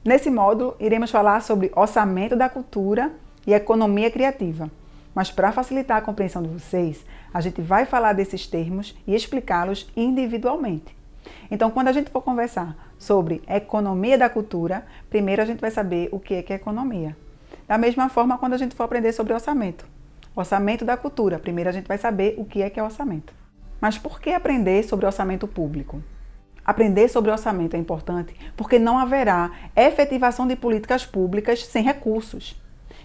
Nesse módulo, iremos falar sobre orçamento da cultura e economia criativa. Mas para facilitar a compreensão de vocês, a gente vai falar desses termos e explicá-los individualmente. Então, quando a gente for conversar sobre economia da cultura, primeiro a gente vai saber o que é economia. Da mesma forma, quando a gente for aprender sobre orçamento da cultura, primeiro a gente vai saber o que é orçamento. Mas por que aprender sobre orçamento público? Aprender sobre orçamento é importante porque não haverá efetivação de políticas públicas sem recursos.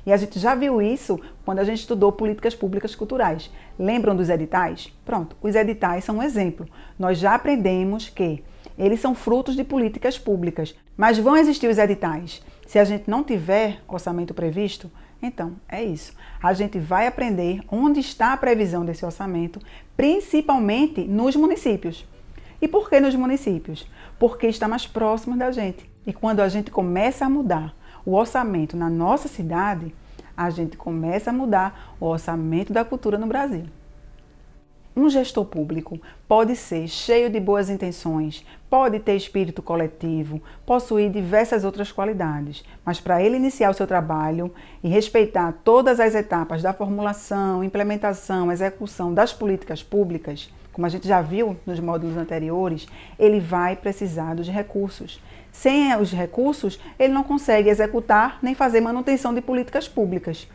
E a gente já viu isso quando a gente estudou políticas públicas culturais. Lembram dos editais? Pronto, os editais são um exemplo. Nós já aprendemos que eles são frutos de políticas públicas, mas vão existir os editais. Se a gente não tiver orçamento previsto, então é isso. A gente vai aprender onde está a previsão desse orçamento, principalmente nos municípios. E por que nos municípios? Porque está mais próximo da gente. E quando a gente começa a mudar o orçamento na nossa cidade, a gente começa a mudar o orçamento da cultura no Brasil. Um gestor público pode ser cheio de boas intenções, pode ter espírito coletivo, possuir diversas outras qualidades, mas para ele iniciar o seu trabalho e respeitar todas as etapas da formulação, implementação, execução das políticas públicas, como a gente já viu nos módulos anteriores, ele vai precisar dos recursos. Sem os recursos, ele não consegue executar nem fazer manutenção de políticas públicas.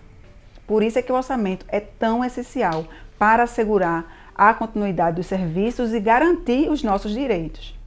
Por isso é que o orçamento é tão essencial para assegurar a continuidade dos serviços e garantir os nossos direitos.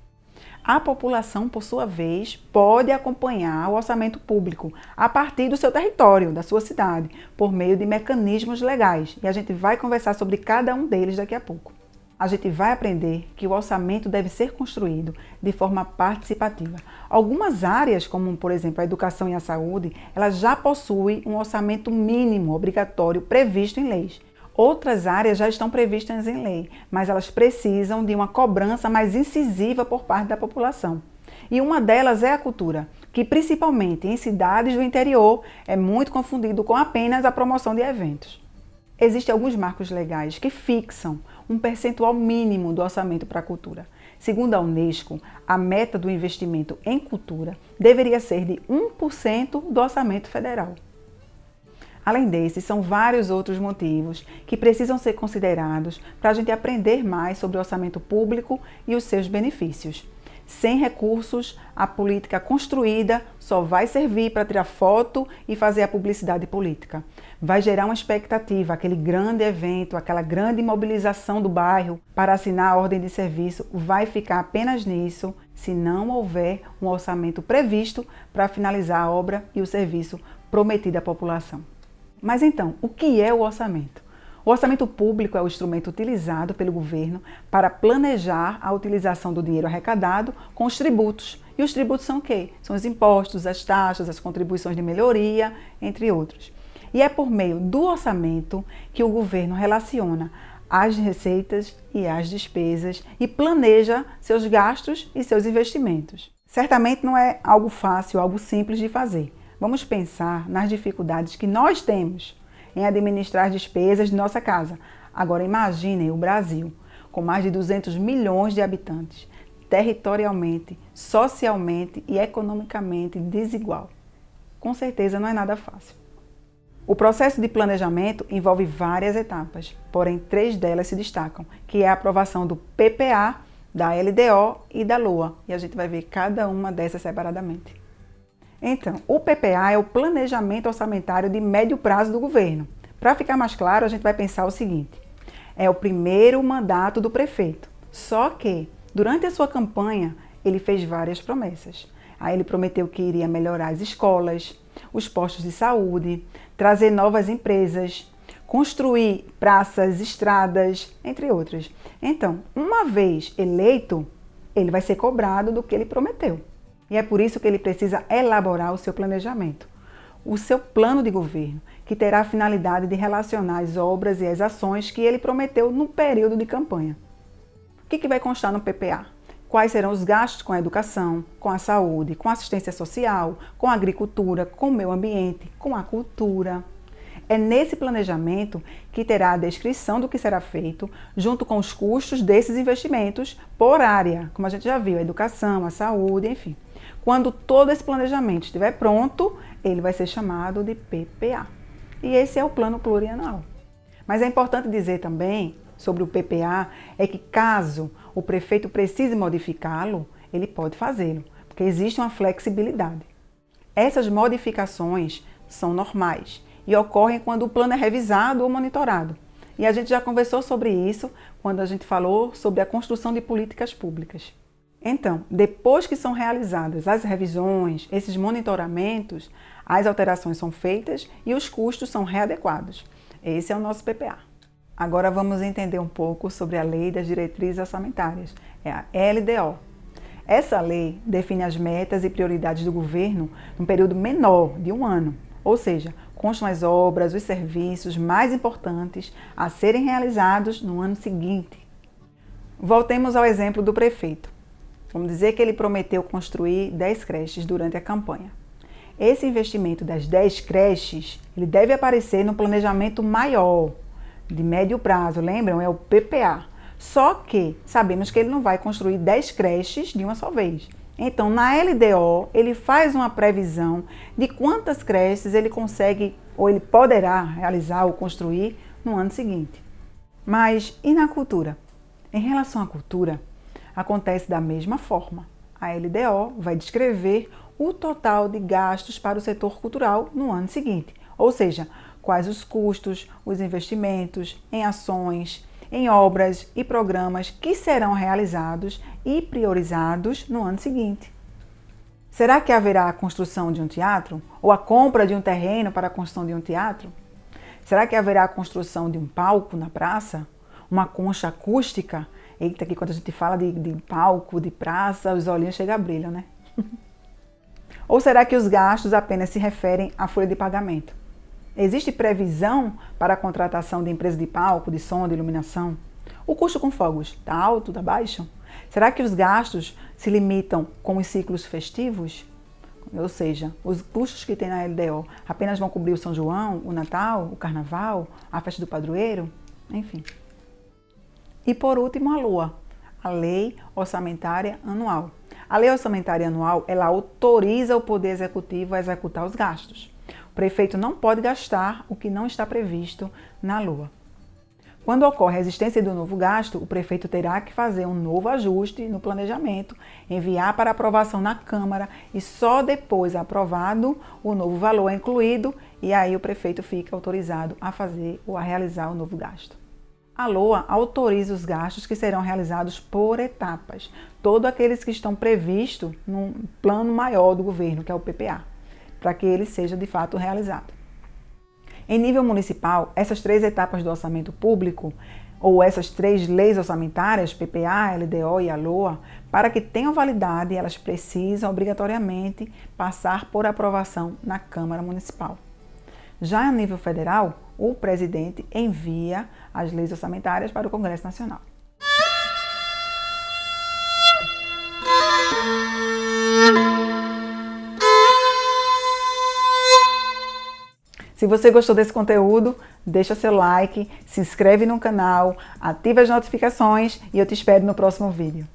A população, por sua vez, pode acompanhar o orçamento público a partir do seu território, da sua cidade, por meio de mecanismos legais. E a gente vai conversar sobre cada um deles daqui a pouco. A gente vai aprender que o orçamento deve ser construído de forma participativa. Algumas áreas, como por exemplo a educação e a saúde, elas já possuem um orçamento mínimo obrigatório previsto em leis. Outras áreas já estão previstas em lei, mas elas precisam de uma cobrança mais incisiva por parte da população. E uma delas é a cultura, que principalmente em cidades do interior é muito confundido com apenas a promoção de eventos. Existem alguns marcos legais que fixam um percentual mínimo do orçamento para a cultura. Segundo a Unesco, a meta do investimento em cultura deveria ser de 1% do orçamento federal. Além desses, são vários outros motivos que precisam ser considerados para a gente aprender mais sobre o orçamento público e os seus benefícios. Sem recursos, a política construída só vai servir para tirar foto e fazer a publicidade política. Vai gerar uma expectativa, aquele grande evento, aquela grande mobilização do bairro para assinar a ordem de serviço vai ficar apenas nisso se não houver um orçamento previsto para finalizar a obra e o serviço prometido à população. Mas então, o que é o orçamento? O orçamento público é o instrumento utilizado pelo governo para planejar a utilização do dinheiro arrecadado com os tributos. E os tributos são o quê? São os impostos, as taxas, as contribuições de melhoria, entre outros. E é por meio do orçamento que o governo relaciona as receitas e as despesas e planeja seus gastos e seus investimentos. Certamente não é algo fácil, algo simples de fazer. Vamos pensar nas dificuldades que nós temos em administrar as despesas de nossa casa. Agora imaginem o Brasil, com mais de 200 milhões de habitantes, territorialmente, socialmente e economicamente desigual. Com certeza não é nada fácil. O processo de planejamento envolve várias etapas, porém 3 delas se destacam, que é a aprovação do PPA, da LDO e da LOA, e a gente vai ver cada uma dessas separadamente. Então, o PPA é o Planejamento Orçamentário de Médio Prazo do Governo. Para ficar mais claro, a gente vai pensar o seguinte: é o primeiro mandato do prefeito. Só que, durante a sua campanha, ele fez várias promessas. Aí ele prometeu que iria melhorar as escolas, os postos de saúde, trazer novas empresas, construir praças, estradas, entre outras. Então, uma vez eleito, ele vai ser cobrado do que ele prometeu. E é por isso que ele precisa elaborar o seu planejamento, o seu plano de governo, que terá a finalidade de relacionar as obras e as ações que ele prometeu no período de campanha. O que vai constar no PPA? Quais serão os gastos com a educação, com a saúde, com a assistência social, com a agricultura, com o meio ambiente, com a cultura. É nesse planejamento que terá a descrição do que será feito, junto com os custos desses investimentos por área, como a gente já viu, a educação, a saúde, enfim. Quando todo esse planejamento estiver pronto, ele vai ser chamado de PPA. E esse é o plano plurianual. Mas é importante dizer também sobre o PPA é que caso o prefeito precise modificá-lo, ele pode fazê-lo, porque existe uma flexibilidade. Essas modificações são normais e ocorrem quando o plano é revisado ou monitorado. E a gente já conversou sobre isso quando a gente falou sobre a construção de políticas públicas. Então, depois que são realizadas as revisões, esses monitoramentos, as alterações são feitas e os custos são readequados. Esse é o nosso PPA. Agora vamos entender um pouco sobre a Lei das Diretrizes Orçamentárias, é a LDO. Essa lei define as metas e prioridades do governo num período menor de um ano, ou seja, constam as obras, os serviços mais importantes a serem realizados no ano seguinte. Voltemos ao exemplo do prefeito. Vamos dizer que ele prometeu construir 10 creches durante a campanha. Esse investimento das 10 creches, ele deve aparecer no planejamento maior, de médio prazo, lembram? É o PPA. Só que sabemos que ele não vai construir 10 creches de uma só vez. Então, na LDO, ele faz uma previsão de quantas creches ele consegue ou ele poderá realizar ou construir no ano seguinte. Mas e na cultura? Em relação à cultura, acontece da mesma forma. A LDO vai descrever o total de gastos para o setor cultural no ano seguinte, ou seja, quais os custos, os investimentos em ações, em obras e programas que serão realizados e priorizados no ano seguinte. Será que haverá a construção de um teatro? Ou a compra de um terreno para a construção de um teatro? Será que haverá a construção de um palco na praça? Uma concha acústica? Eita, que quando a gente fala de palco, de praça, os olhinhos chegam a brilhar, né? Ou será que os gastos apenas se referem à folha de pagamento? Existe previsão para a contratação de empresa de palco, de som, de iluminação? O custo com fogos está alto, está baixo? Será que os gastos se limitam com os ciclos festivos? Ou seja, os custos que tem na LDO apenas vão cobrir o São João, o Natal, o Carnaval, a festa do padroeiro? Enfim. E por último, a LOA, a Lei Orçamentária Anual. A Lei Orçamentária Anual, ela autoriza o Poder Executivo a executar os gastos. O prefeito não pode gastar o que não está previsto na LOA. Quando ocorre a existência do novo gasto, o prefeito terá que fazer um novo ajuste no planejamento, enviar para aprovação na Câmara e só depois aprovado o novo valor é incluído e aí o prefeito fica autorizado a fazer ou a realizar o novo gasto. A LOA autoriza os gastos que serão realizados por etapas, todos aqueles que estão previstos no plano maior do governo, que é o PPA, para que ele seja de fato realizado. Em nível municipal, essas 3 etapas do orçamento público, ou essas 3 leis orçamentárias, PPA, LDO e a LOA, para que tenham validade, elas precisam obrigatoriamente passar por aprovação na Câmara Municipal. Já a nível federal, o presidente envia as leis orçamentárias para o Congresso Nacional. Se você gostou desse conteúdo, deixa seu like, se inscreve no canal, ativa as notificações e eu te espero no próximo vídeo.